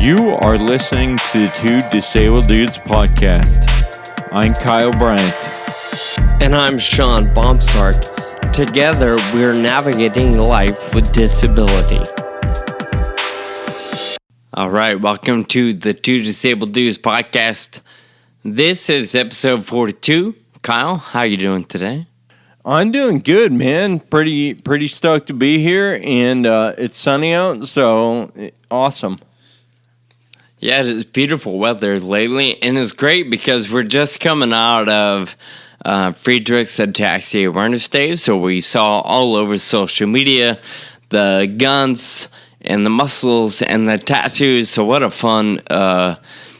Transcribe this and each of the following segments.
You are listening to the Two Disabled Dudes podcast. I'm Kyle Bryant. And I'm Sean Baumsart. Together, we're navigating life with disability. All right, welcome to the Two Disabled Dudes podcast. This is episode 42. Kyle, how you doing today? I'm doing good, man. Pretty stoked to be here, and it's sunny out, so awesome. Yeah, it's beautiful weather lately, and it's great because we're just coming out of Friedrich's Ataxian Awareness Day, so we saw all over social media the guns and the muscles and the tattoos. So what a fun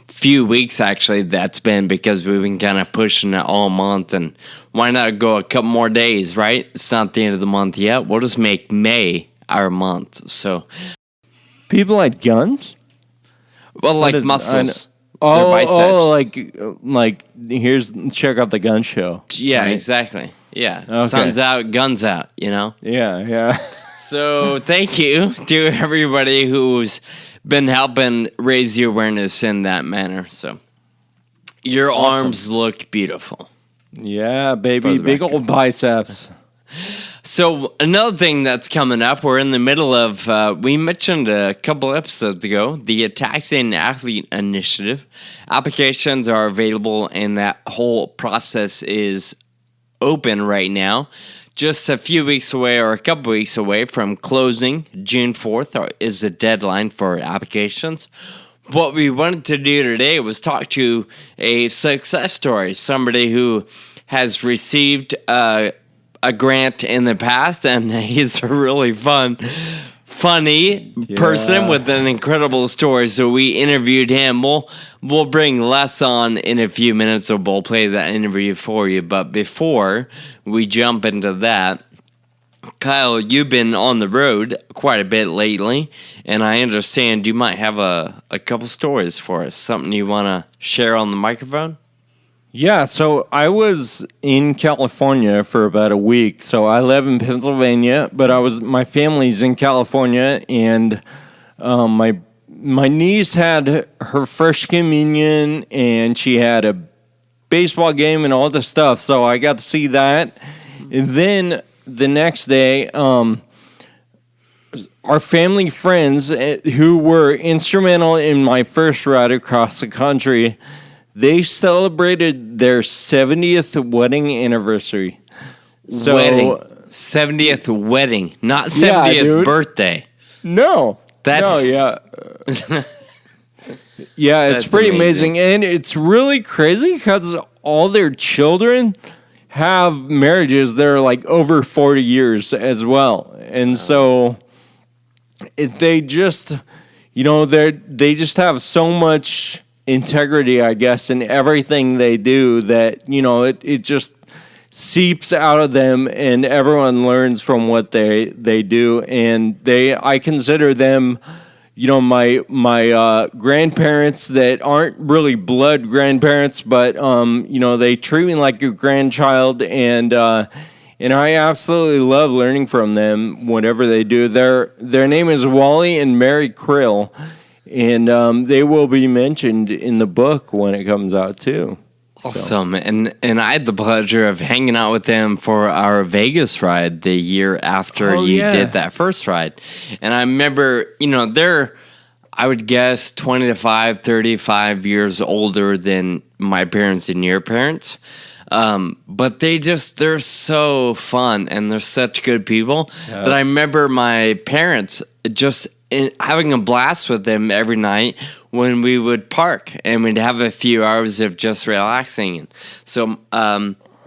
few weeks actually that's been, because we've been kind of pushing it all month, and why not go a couple more days, right? It's not the end of the month yet. We'll just make May our month. So people like guns? Well, like muscles. Like here's check out the gun show. Yeah, right? Exactly. Yeah, okay. Sun's out, guns out. You know. Yeah. So thank you to everybody who's been helping raise the awareness in that manner. So your arms look beautiful. Yeah, baby, big old biceps. So another thing that's coming up, we're in the middle of, we mentioned a couple episodes ago, the Ataxian Athlete Initiative. Applications are available, and that whole process is open right now. Just a few weeks away, or a couple weeks away from closing. June 4th is the deadline for applications. What we wanted to do today was talk to a success story, somebody who has received a grant in the past, and he's a really funny person with an incredible story. So we interviewed him. We'll bring Les on in a few minutes, so we'll play that interview for you. But before we jump into that, Kyle, you've been on the road quite a bit lately, and I understand you might have a couple stories for us, something you want to share on the microphone? Yeah, so I was in California for about a week. So I live in Pennsylvania, but my family's in California, and my niece had her first communion, and she had a baseball game and all this stuff. So I got to see that. And then the next day, our family friends who were instrumental in my first ride across the country, they celebrated their 70th wedding anniversary. So, wedding. 70th wedding, not 70th birthday. No. Yeah, it's pretty amazing. And it's really crazy because all their children have marriages that are like over 40 years as well. And so they just, they just have so much integrity, I guess, in everything they do that, it just seeps out of them, and everyone learns from what they do. And I consider them, my grandparents that aren't really blood grandparents, but, they treat me like a grandchild, and I absolutely love learning from them, whatever they do. Their name is Wally and Mary Krill. And they will be mentioned in the book when it comes out, too. Awesome. And I had the pleasure of hanging out with them for our Vegas ride the year after did that first ride. And I remember, they're, I would guess, 35 years older than my parents and your parents. But they're so fun, and they're such good people that I remember my parents just having a blast with them every night when we would park, and we'd have a few hours of just relaxing. So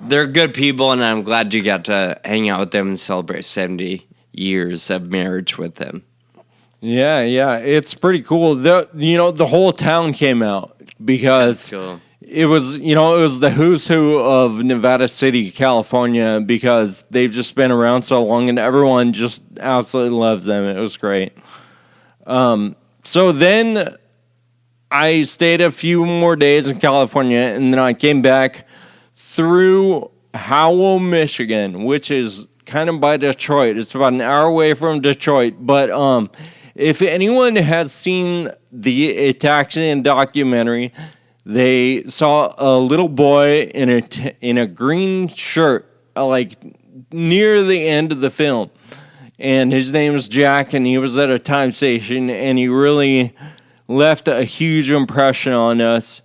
they're good people, and I'm glad you got to hang out with them and celebrate 70 years of marriage with them. Yeah, it's pretty cool. The whole town came out because it was the who's who of Nevada City, California, because they've just been around so long, and everyone just absolutely loves them. It was great. So then I stayed a few more days in California, and then I came back through Howell, Michigan, which is kind of by Detroit. It's about an hour away from Detroit, but if anyone has seen the Ataxian documentary, they saw a little boy in a green shirt, like near the end of the film. And his name is Jack, and he was at a time station, and he really left a huge impression on us.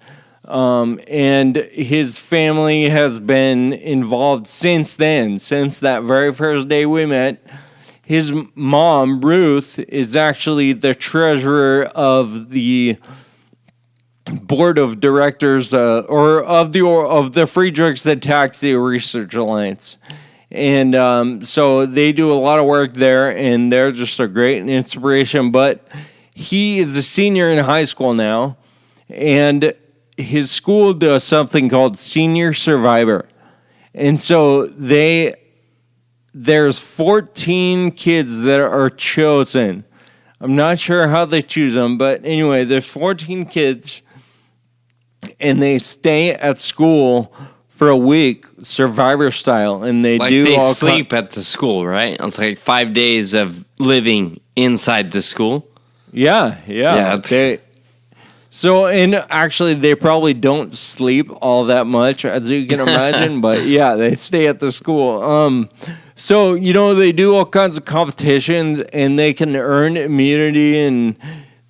And his family has been involved since then, since that very first day we met. His mom, Ruth, is actually the treasurer of the board of directors, or of the Free Drugs Ataxia Research Alliance. And so they do a lot of work there, and they're just a great inspiration. But he is a senior in high school now, and his school does something called Senior Survivor. And so there's 14 kids that are chosen. I'm not sure how they choose them, but anyway, there's 14 kids, and they stay at school for a week, Survivor style, and they like do they all sleep at the school, right? It's like 5 days of living inside the school. Yeah. So, and actually, they probably don't sleep all that much, as you can imagine, but yeah, they stay at the school. So, they do all kinds of competitions, and they can earn immunity, and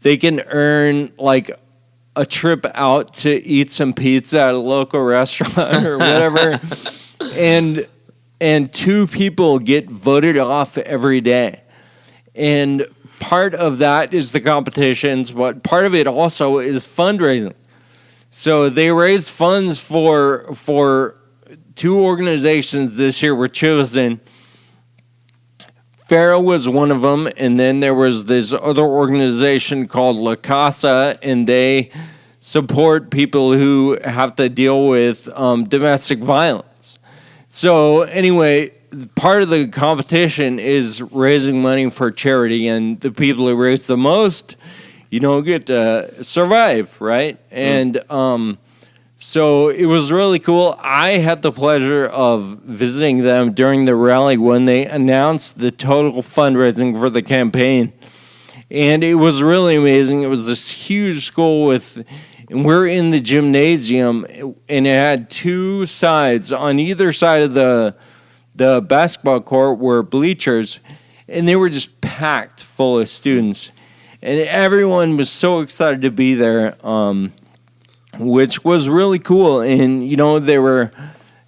they can earn, like, a trip out to eat some pizza at a local restaurant or whatever. and 2 people get voted off every day. And part of that is the competitions, but part of it also is fundraising. So they raise funds for 2 organizations this year were chosen. Pharaoh was one of them, and then there was this other organization called La Casa, and they support people who have to deal with domestic violence. So anyway, part of the competition is raising money for charity, and the people who raise the most, get to survive, right? And so it was really cool. I had the pleasure of visiting them during the rally when they announced the total fundraising for the campaign. And it was really amazing. It was this huge school and we're in the gymnasium, and it had 2 sides. On either side of the basketball court were bleachers, and they were just packed full of students. And everyone was so excited to be there, which was really cool. And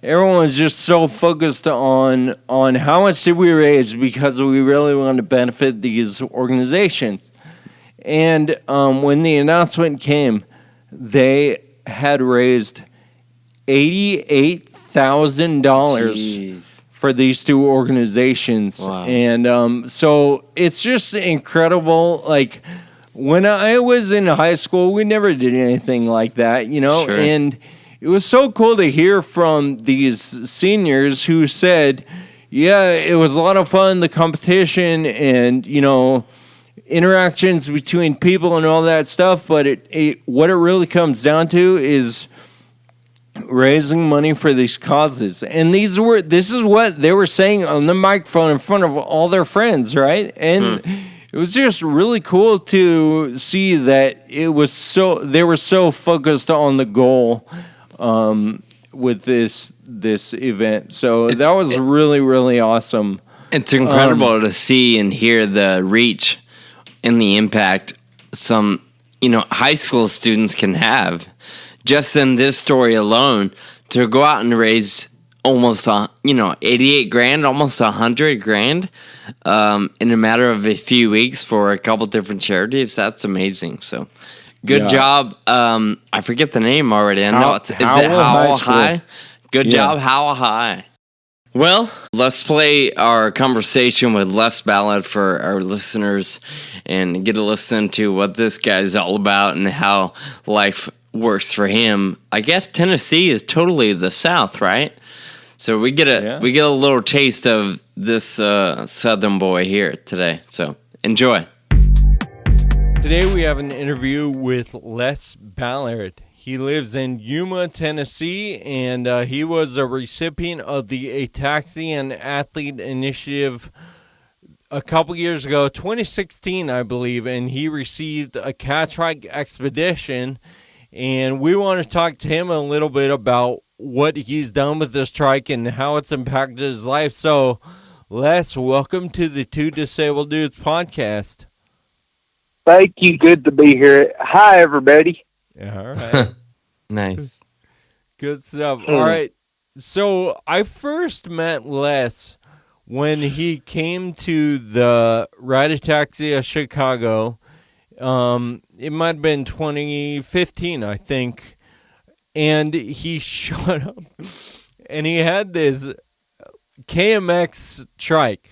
everyone was just so focused on how much did we raise, because we really want to benefit these organizations. And when the announcement came, they had raised $88,000 for these 2 organizations. Wow. And so it's just incredible. Like, when I was in high school, we never did anything like that, Sure. And it was so cool to hear from these seniors who said, yeah, it was a lot of fun, the competition and, interactions between people and all that stuff. But what it really comes down to is raising money for these causes. And this is what they were saying on the microphone in front of all their friends, right? And it was just really cool to see that they were so focused on the goal with this event. So that was really, really awesome. It's incredible to see and hear the reach and the impact some, high school students can have. Just in this story alone, to go out and raise almost, 88 grand, almost 100 grand in a matter of a few weeks for a couple different charities, that's amazing. So good job. I forget the name already. I know is it Howell High? Good job, Howell High. Well, let's play our conversation with Les Ballard for our listeners and get a listen to what this guy's all about and how life works for him. I guess Tennessee is totally the South, right? So we get a little taste of this Southern boy here today. So enjoy. Today we have an interview with Les Ballard. He lives in Yuma, Tennessee, and he was a recipient of the Ataxian Athlete Initiative a couple years ago, 2016, I believe, and he received a Catrike Expedition. And we want to talk to him a little bit about what he's done with this trike and how it's impacted his life. So, Les, welcome to the Two Disabled Dudes podcast. Thank you. Good to be here. Hi, everybody. Yeah, all right. Nice. Good stuff. All right. So I first met Les when he came to the Ride Ataxia Chicago. It might have been 2015, I think. And he showed up and he had this KMX trike,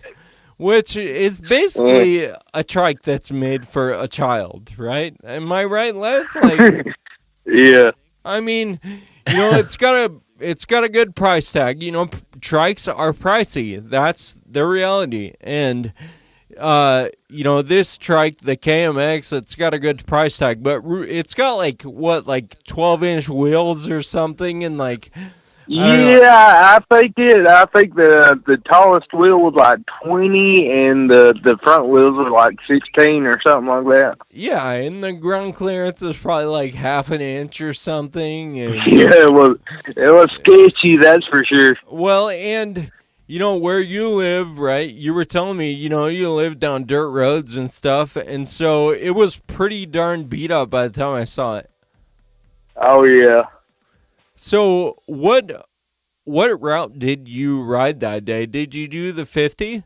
which is basically a trike that's made for a child, right? Am I right, Les? Like, Yeah. I mean, it's got a good price tag. Trikes are pricey. That's the reality. And this trike, the KMX, it's got a good price tag, but it's got like 12-inch wheels or something, and like. I think the tallest wheel was like 20, and the front wheels were like 16 or something like that. Yeah, and the ground clearance is probably like half an inch or something. And, yeah, it was sketchy, that's for sure. Well, and where you live, right? You were telling me, you live down dirt roads and stuff, and so it was pretty darn beat up by the time I saw it. Oh yeah. So what route did you ride that day? Did you do the 50?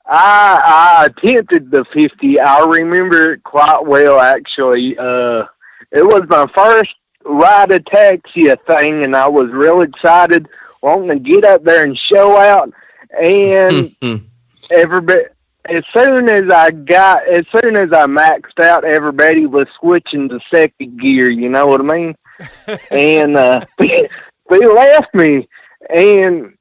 I attempted the 50. I remember it quite well, actually. It was my first Ride Ataxia thing, and I was real excited, wanting to get up there and show out. And everybody, as soon as I maxed out, everybody was switching to second gear. You know what I mean? And they left me, and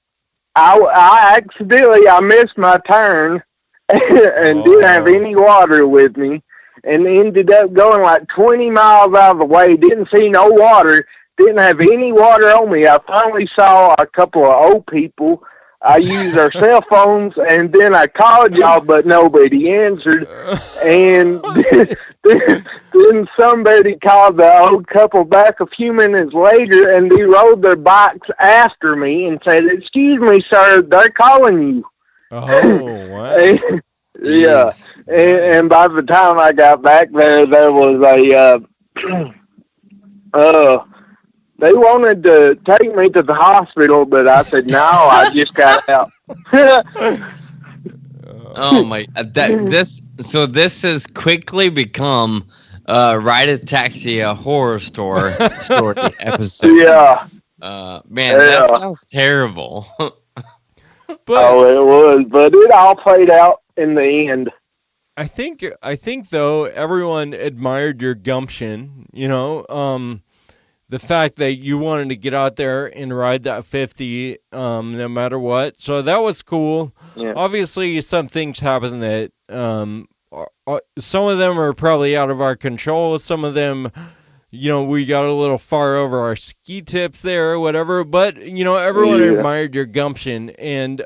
I accidentally missed my turn and didn't have any water with me, and ended up going like 20 miles out of the way. Didn't see no water, didn't have any water on me. I finally saw a couple of old people. I used their cell phones, and then I called y'all, but nobody answered. And then somebody called the old couple back a few minutes later, and they rode their bikes after me and said, "Excuse me, sir, they're calling you." Oh, wow. Yeah. And by the time I got back there was they wanted to take me to the hospital, but I said, no, I just got out. Oh my! This has quickly become Ride Ataxia horror story episode. Yeah. Man, that sounds terrible. But, it was, but it all played out in the end. I think though everyone admired your gumption. The fact that you wanted to get out there and ride that 50, no matter what. So that was cool. Yeah. Obviously, some things happen that some of them are probably out of our control. Some of them, we got a little far over our ski tips there or whatever. But, everyone admired your gumption. And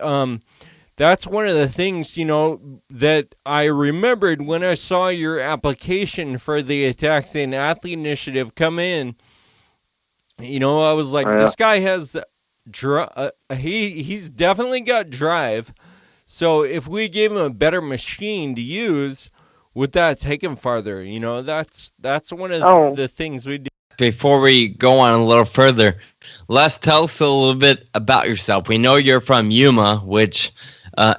that's one of the things, that I remembered when I saw your application for the Ataxian Athlete Initiative come in. I was like, this guy has he's definitely got drive. So if we gave him a better machine to use, would that take him farther? That's one of the things we do. Before we go on a little further, let's tell us a little bit about yourself. We know you're from Yuma, which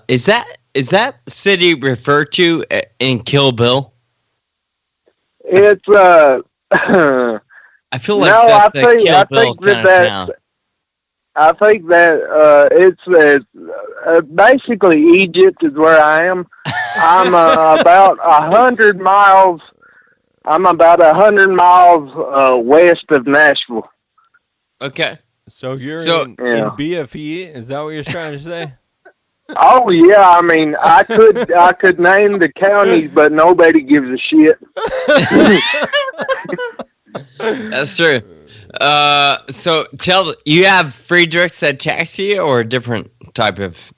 is that city referred to in Kill Bill? It's I feel like I think that it's basically Egypt is where I am. I'm about 100 miles. I'm about 100 miles west of Nashville. Okay. So you're in BFE? Is that what you're trying to say? Oh yeah, I mean I could name the counties, but nobody gives a shit. That's true. So you have Friedrich's Ataxia or a different type of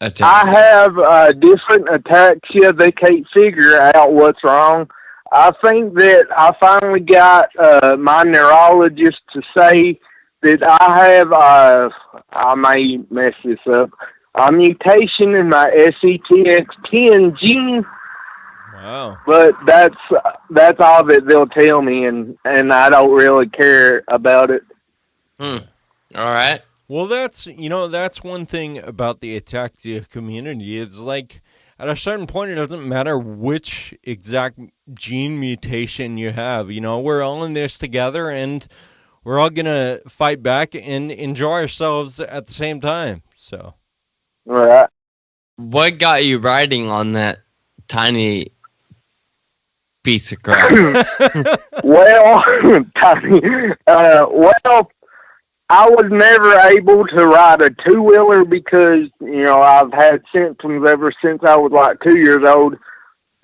I have different ataxia. They can't figure out what's wrong. I think that I finally got my neurologist to say that I have, I may mess this up, a mutation in my SETX10 gene. Wow. But that's all that they'll tell me, and I don't really care about it. All right. Well, that's one thing about the ataxia community. It's like at a certain point, it doesn't matter which exact gene mutation you have. We're all in this together, and we're all gonna fight back and enjoy ourselves at the same time. So, Right. What got you riding on that tiny piece of crap? Well, I was never able to ride a two-wheeler because, I've had symptoms ever since I was like 2 years old.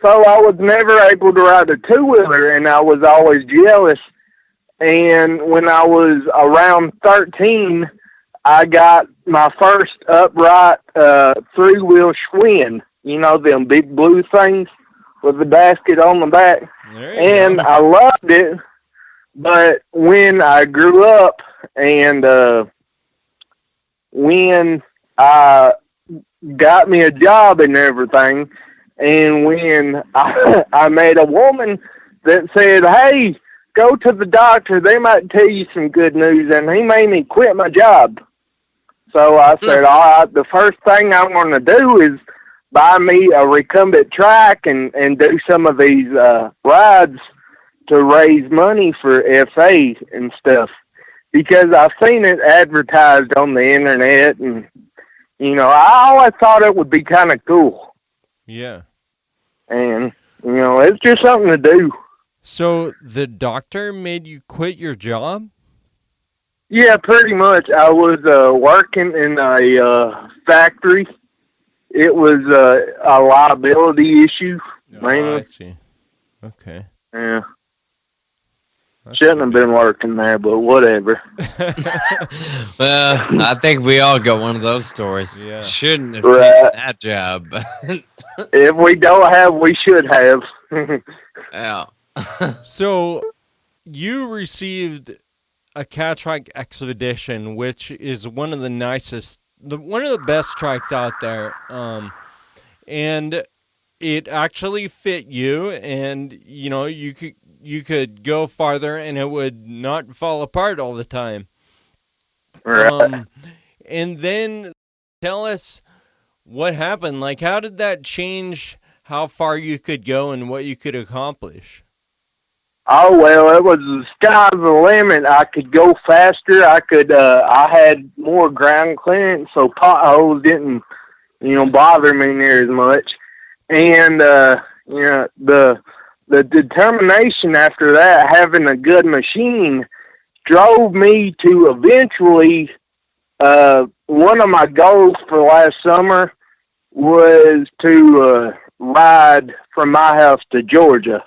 So I was never able to ride a two-wheeler, and I was always jealous. And when I was around 13, I got my first upright three-wheel Schwinn. Them big blue things with the basket on the back. And I loved it. But when I grew up and when I got me a job and everything, and when I met a woman that said, hey, go to the doctor, they might tell you some good news, and he made me quit my job. So I said, all right, the first thing I'm going to do is buy me a recumbent track and do some of these rides to raise money for FA and stuff, because I've seen it advertised on the internet, and I always thought it would be kind of cool. Yeah. And it's just something to do. So the doctor made you quit your job? Yeah, pretty much. I was working in a factory. It was a liability issue, mainly. I see. Okay. Yeah. Shouldn't have been working there, but whatever. Well, I think we all got one of those stories. Yeah. Shouldn't have taken that job. If we don't have, we should have. Yeah. So you received a Catrike Expedition, which is one of the nicest, one of the best trikes out there. And it actually fit you, and you could go farther and it would not fall apart all the time. Right. And then tell us what happened. Like, how did that change how far you could go and what you could accomplish? Oh, well, it was the sky's the limit. I could go faster. I had more ground clearance, so potholes didn't, bother me near as much. And, the determination after that, having a good machine, drove me to eventually, one of my goals for last summer was to ride from my house to Georgia.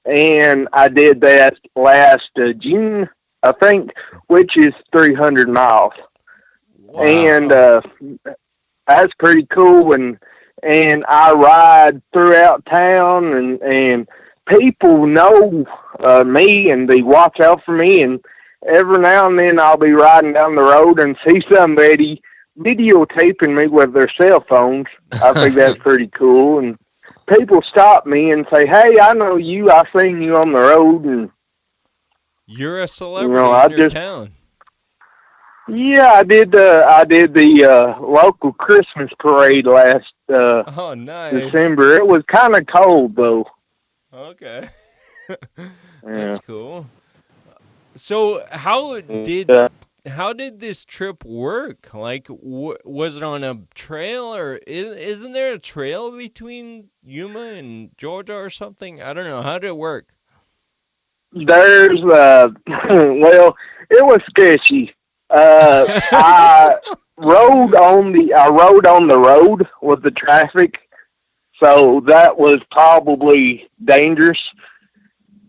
And I did that last June, I think, which is 300 miles. Wow. And that's pretty cool. And I ride throughout town, and people know me, and they watch out for me. And every now and then I'll be riding down the road and see somebody videotaping me with their cell phones. I think that's pretty cool. And people stop me and say, hey, I know you. I seen you on the road. And you're a celebrity in your town. Yeah, I did the local Christmas parade last nice. December. It was kind of cold, though. Okay. Yeah. That's cool. So how did this trip work? Like, was it on a trail, or isn't there a trail between Yuma and Georgia or something? I don't know. How did it work? There's, well, it was sketchy. I rode on the road with the traffic, so that was probably dangerous.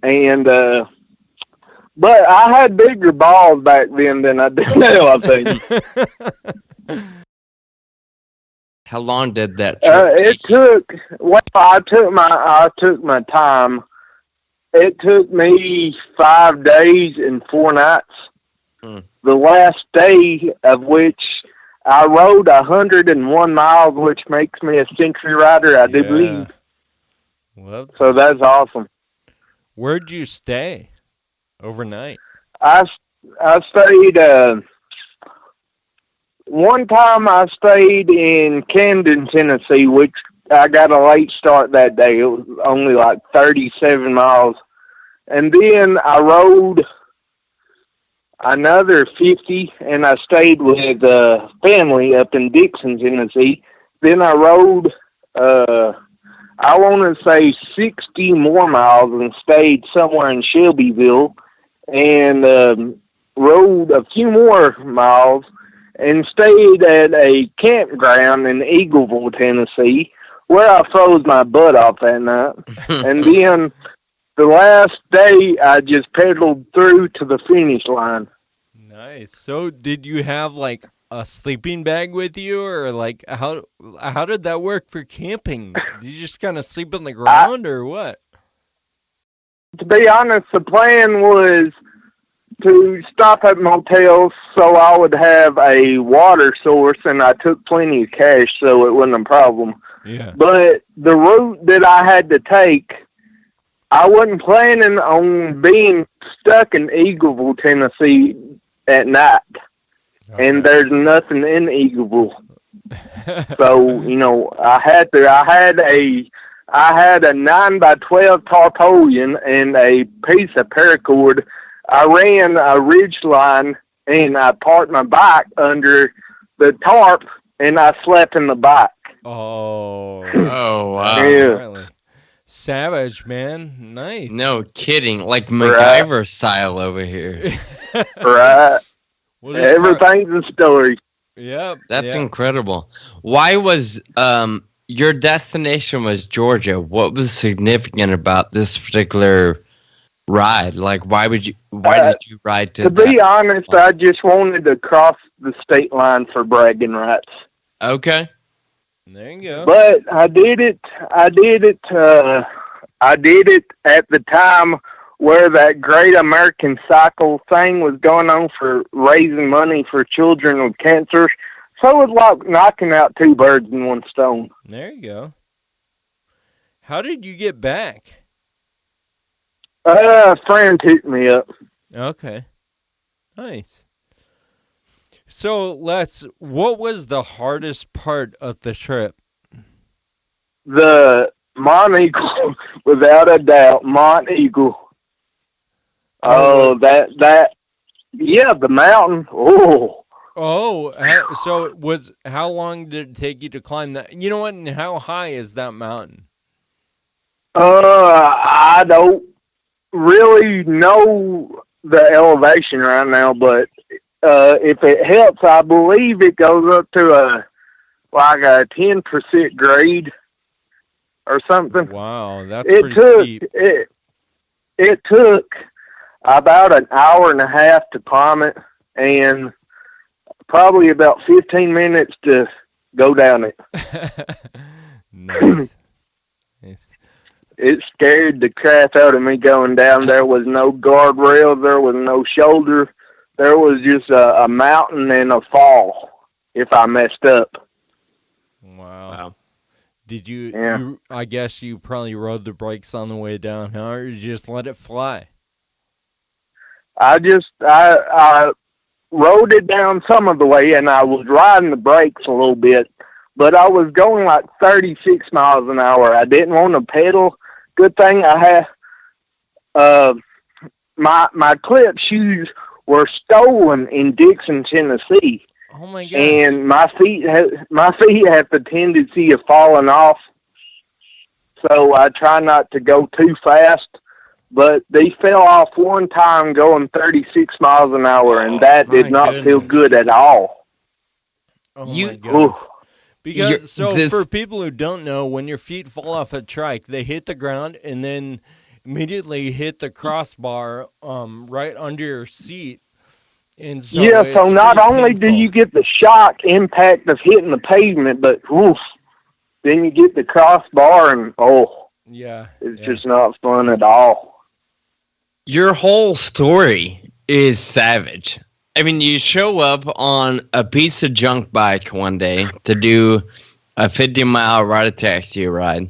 And, but I had bigger balls back then than I do now, I think. How long did that trip It take you? took. Well, I took my time. It took me 5 days and 4 nights. Hmm. The last day of which I rode 101 miles, which makes me a century rider, I do believe. Love So that. that's awesome. Where'd you stay overnight? I stayed. One time I stayed in Camden, Tennessee, which I got a late start that day. It was only like 37 miles. And then I rode another 50, and I stayed with family up in Dixon, Tennessee. Then I rode, I want to say 60 more miles and stayed somewhere in Shelbyville and rode a few more miles and stayed at a campground in Eagleville, Tennessee, where I froze my butt off that night. And then the last day, I just pedaled through to the finish line. Nice. So, did you have like a sleeping bag with you, or like how did that work for camping? Did you just kind of sleep on the ground, or what? To be honest, the plan was to stop at motels so I would have a water source, and I took plenty of cash, so it wasn't a problem. Yeah. But the route that I had to take, I wasn't planning on being stuck in Eagleville, Tennessee at night. Okay. And there's nothing in Eagleville. So, I had a 9x12 tarpaulin and a piece of paracord. I ran a ridge line and I parked my bike under the tarp and I slept in the bike. Oh. Oh, wow. Yeah. Apparently. Savage, man. Nice. No kidding. Like MacGyver style over here. Right. Well, this Everything's a story. Yep. That's yep. incredible. Why was your destination was Georgia? What was significant about this particular ride? Like, why did you ride to To be that? honest, I just wanted to cross the state line for bragging rights. Okay. There you go. But I did it at the time where that Great American Cycle thing was going on for raising money for children with cancer. So it was like knocking out 2 birds in 1 stone. There you go. How did you get back? A friend took me up. Okay. Nice. So, what was the hardest part of the trip? The Mont Eagle, without a doubt, Mont Eagle. The mountain. So how long did it take you to climb that? You know what? And how high is that mountain? I don't really know the elevation right now, but if it helps, I believe it goes up to a 10% grade or something. Wow, that's pretty steep. It took about an hour and a half to climb it, and probably about 15 minutes to go down it. Nice. Nice. It scared the crap out of me going down. There was no guardrail. There was no shoulder. There was just a mountain and a fall if I messed up. Wow. Did you, Yeah. I guess you probably rode the brakes on the way down, huh? Or you just let it fly? I rode it down some of the way, and I was riding the brakes a little bit, but I was going like 36 miles an hour. I didn't want to pedal. Good thing I had my clip shoes were stolen in Dixon, Tennessee. Oh my gosh. And my feet have the tendency of falling off, so I try not to go too fast. But they fell off one time going 36 miles an hour, and that did not feel good at all. Oh my gosh. Because this- for people who don't know, when your feet fall off a trike, they hit the ground and then immediately hit the crossbar right under your seat. And so Yeah, so it's not pretty only do painful. you get the shock impact of hitting the pavement, but woof, then you get the crossbar and Yeah. it's just not fun at all. Your whole story is savage. I mean, you show up on a piece of junk bike one day to do a 50-mile ride taxi ride.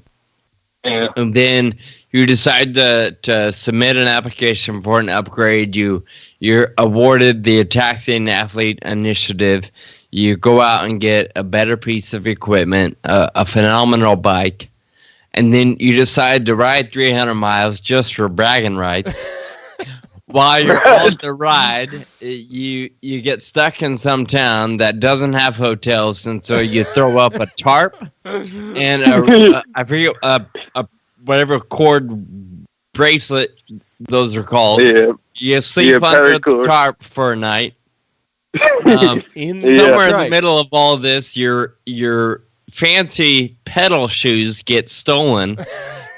Yeah. And then you decide to submit an application for an upgrade. You're awarded the Ataxian Athlete Initiative. You go out and get a better piece of equipment, a phenomenal bike, and then you decide to ride 300 miles just for bragging rights. While you're on the ride, you get stuck in some town that doesn't have hotels, and so you throw up a tarp and I forget whatever cord bracelet those are called. Yeah. You sleep under the paracord. tarp for a night. In Somewhere in the right. middle of all this, your fancy pedal shoes get stolen,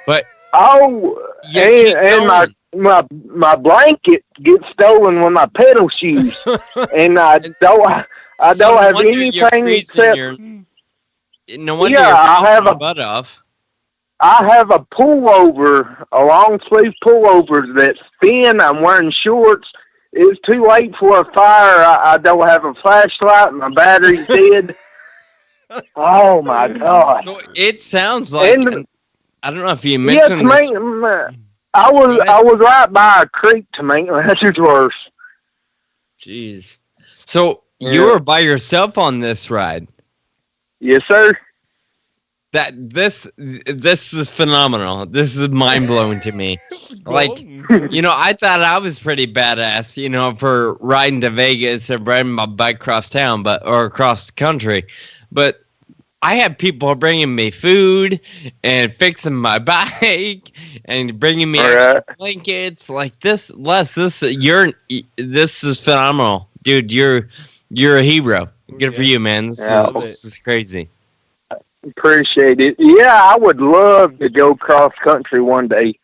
but Oh, you keep and going. my blanket gets stolen with my pedal shoes, and I don't have wonder you're anything freezing except no wonder Yeah, you're I freezing have your a- butt off. I have a pullover, a long sleeve pullover that's thin. I'm wearing shorts. It's too late for a fire. I don't have a flashlight. My battery's dead. Oh my God! So it sounds like And I don't know if you yes, mentioned this. I was right by a creek to make matters worse. Jeez. So you Yeah. were by yourself on this ride. Yes, sir. This is phenomenal. This is mind blowing to me. Like, I thought I was pretty badass, for riding to Vegas and riding my bike across town, or across the country. But I have people bringing me food and fixing my bike and bringing me extra blankets. Like this, Les, this is phenomenal, dude. You're a hero. Good for you, man. This is crazy. Appreciate it. Yeah, I would love to go cross country one day,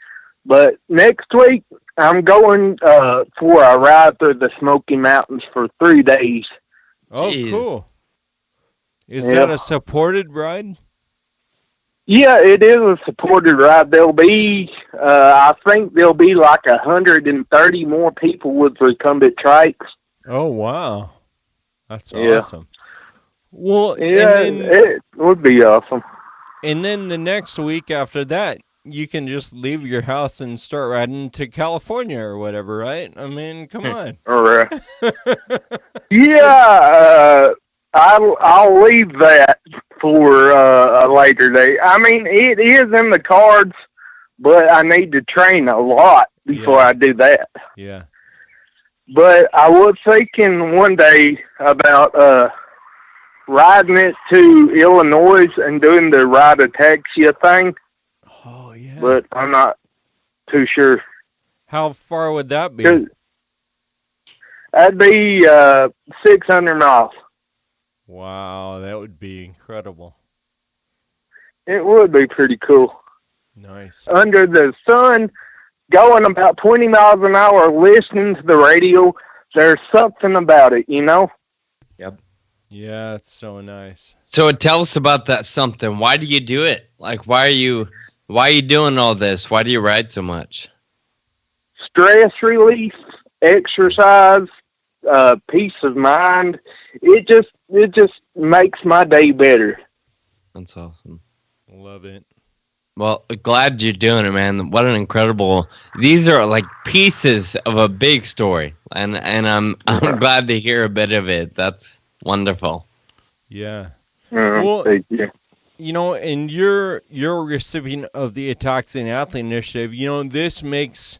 but next week I'm going for a ride through the Smoky Mountains for 3 days. Oh, Jeez. cool. Is Yeah. that a supported ride? Yeah, it is a supported ride. There'll be, I think there'll be like 130 more people with recumbent trachs. Oh, wow. That's Yeah. awesome. Well, Yeah, it would be awesome. and then the next week after that, you can just leave your house and start riding to California or whatever, right? I mean, come on. All right. Yeah, I'll leave that for a later day. I mean, it is in the cards, but I need to train a lot before I do that. Yeah. But I was thinking one day about riding it to Illinois and doing the ride ataxia thing, Oh, yeah. but I'm not too sure. How far would that be? 'Cause that'd be 600 miles. Wow, that would be incredible. It would be pretty cool. Nice. Under the sun, going about 20 miles an hour, listening to the radio. There's something about it, Yep. Yeah, it's so nice. So tell us about that something. Why do you do it? Like, why are you doing all this? Why do you ride so much? Stress relief, exercise, peace of mind. It just makes my day better. That's awesome. Love it. Well, glad you're doing it, man. What an incredible! These are like pieces of a big story, and I'm glad to hear a bit of it. That's wonderful. Yeah. Well, Thank you. And you're a recipient of the Ataxian Athlete Initiative. This makes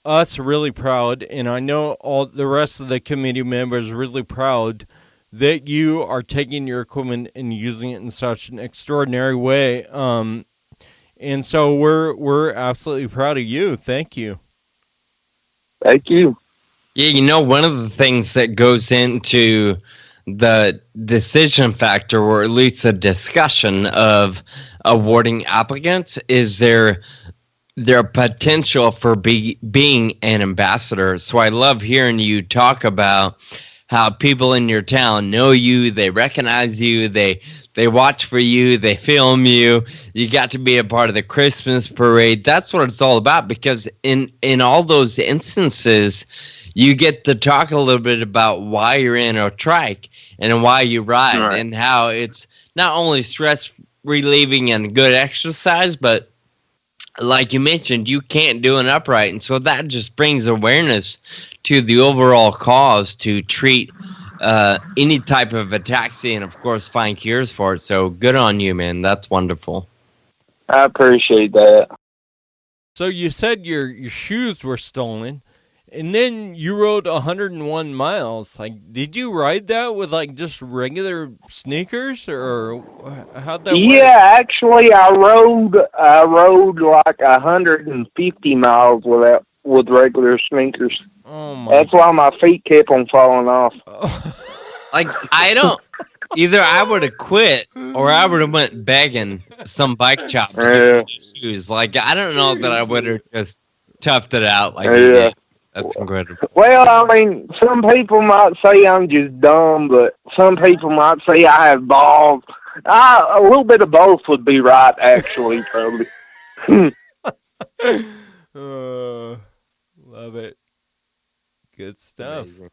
us really proud, and I know all the rest of the committee members really proud that you are taking your equipment and using it in such an extraordinary way. And so we're absolutely proud of you. Thank you. Thank you. Yeah, one of the things that goes into the decision factor, or at least a discussion of awarding applicants, is their their potential for being an ambassador. So I love hearing you talk about how people in your town know you, they recognize you, they watch for you, they film you. You got to be a part of the Christmas parade. That's what it's all about, because in all those instances, you get to talk a little bit about why you're in a trike and why you ride, right, and how it's not only stress relieving and good exercise, but like you mentioned, you can't do an upright. And so that just brings awareness to the overall cause to treat any type of ataxia and, of course, find cures for it. So good on you, man. That's wonderful. I appreciate that. So you said your shoes were stolen, and then you rode 101 miles. Like, did you ride that with, like, just regular sneakers, or how'd that work? Yeah, actually, I rode like 150 miles with regular sneakers. Oh my! That's why my feet kept on falling off. Like, either I would have quit or I would have went begging some bike shop to get me shoes. Like, I don't know that I would have just toughed it out like you did. That's incredible. Well, I mean, some people might say I'm just dumb, but some people might say I have balls. A little bit of both would be right, actually, probably. Love it. Good stuff. Amazing.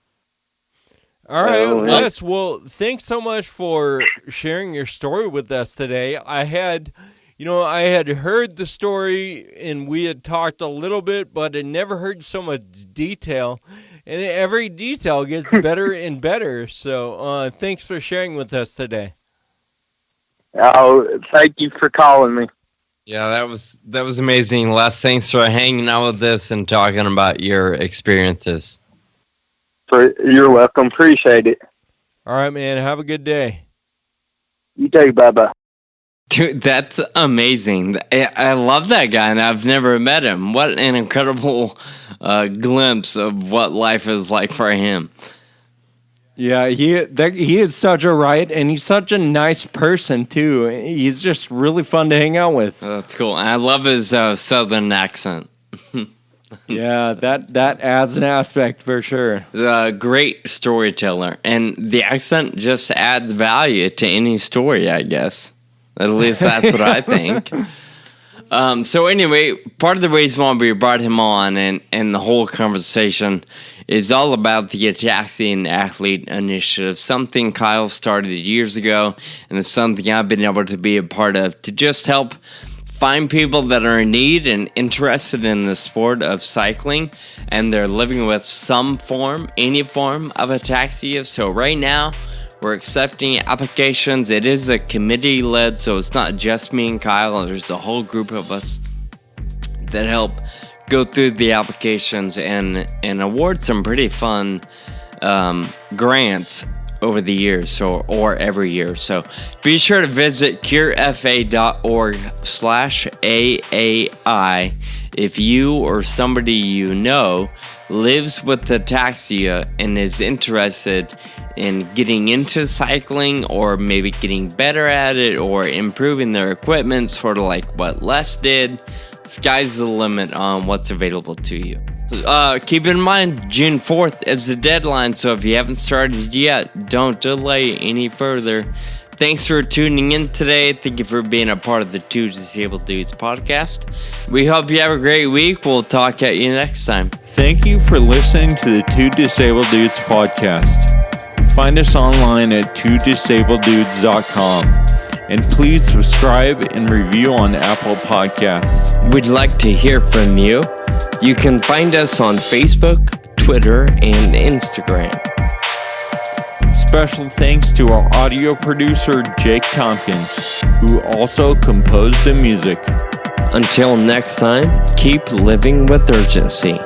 All right, Les, well, thanks so much for sharing your story with us today. I had heard the story and we had talked a little bit, but I never heard so much detail. And every detail gets better and better. So thanks for sharing with us today. Oh, thank you for calling me. Yeah, that was amazing, Les. Thanks for hanging out with us and talking about your experiences. You're welcome. Appreciate it. All right, man. Have a good day. You too. Bye-bye. Dude, that's amazing. I love that guy, and I've never met him. What an incredible glimpse of what life is like for him. Yeah, he is such a riot, and he's such a nice person, too. He's just really fun to hang out with. That's cool. And I love his southern accent. Yeah, that adds an aspect for sure. A great storyteller, and the accent just adds value to any story, I guess. At least that's what I think. So anyway, part of the reason why we brought him on and the whole conversation is all about the Ataxian Athlete Initiative, something Kyle started years ago, and it's something I've been able to be a part of to just help find people that are in need and interested in the sport of cycling, and they're living with any form of ataxia. So right now, we're accepting applications. It is a committee-led, so it's not just me and Kyle. There's a whole group of us that help go through the applications and award some pretty fun grants over the years, or every year. So be sure to visit curefa.org/AAI if you or somebody you know lives with ataxia and is interested in getting into cycling, or maybe getting better at it, or improving their equipment, sort of like what Les did. Sky's the limit on what's available to you. Keep in mind, June 4th is the deadline, so if you haven't started yet, don't delay any further. Thanks for tuning in today. Thank you for being a part of the Two Disabled Dudes podcast. We hope you have a great week. We'll talk at you next time. Thank you for listening to the Two Disabled Dudes podcast. Find us online at twodisableddudes.com. And please subscribe and review on Apple Podcasts. We'd like to hear from you. You can find us on Facebook, Twitter, and Instagram. Special thanks to our audio producer, Jake Tompkins, who also composed the music. Until next time, keep living with urgency.